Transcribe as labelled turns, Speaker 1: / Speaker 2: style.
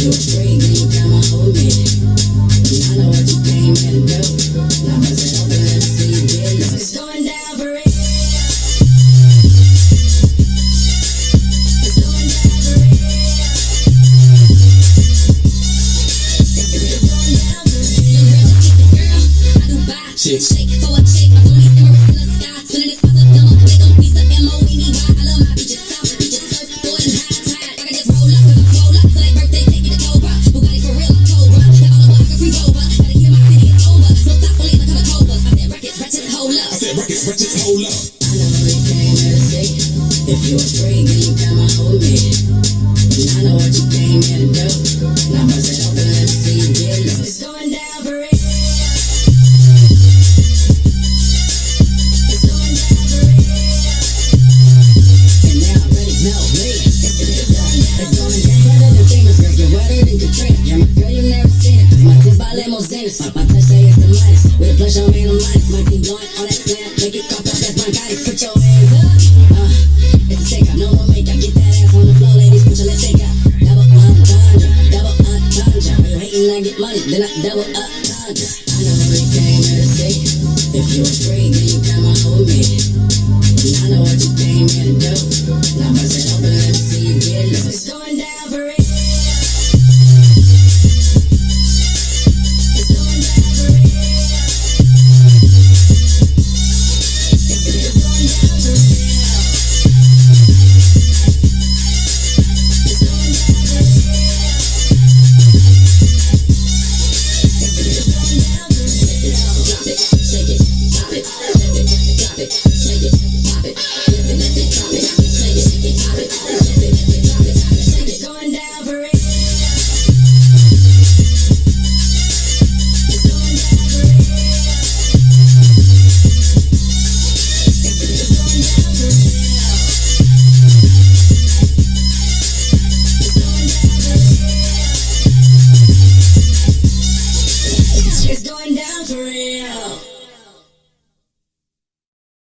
Speaker 1: you a freak, then you come on with me. I know what you came here to do. Now bust it open, let me see you get loose. It's going down for real. It's going down for real. It's going down for real. Girl, I do buy. Shake for a shake. My phone is Emirates in the sky. Spinning this house up, demo. They gon' piece of M-O-N-E-Y. I love my beaches, south, beaches, surf, boy, and high tide. I can just roll up, cause I'm swole up. So that birthday, take it to Cobra. Bugatti for real, I'm Cobra. That all over, I can free Rover. Gotta get in my city, it's over. No stop, so leave the color Cobra. I said records, wretches, hold up.
Speaker 2: I said records, wretches, hold up.
Speaker 1: I know what you came here to see. If you a freak, then you come on with me. And I know what you came here to do. Now bust it open, let me see you get loose. It's going down for real. It's going down for real. And now I'm ready, no, leave. It's going down. Wetter than famous, girl, you're wetter than Katrina. You're my girl, you never seen it. My tits by limousines. My touch say it's the minus. With a plush on me, I'm minus. My team blowing all that slam. Make it cough up, that's bronchitis. Put your hands up. It's a take out, no more makeup. Get that ass on the floor, ladies. Put your left take out. Double entendre, double entendre. When you hating, I get money, then I double entendre. I know what you came here to see. If you a freak, then you come on with me. And I know what you came here to do. Now bust it open, let me see you get loose. It's going down for real. It's going down for real. It's going down for real. It's going down for real.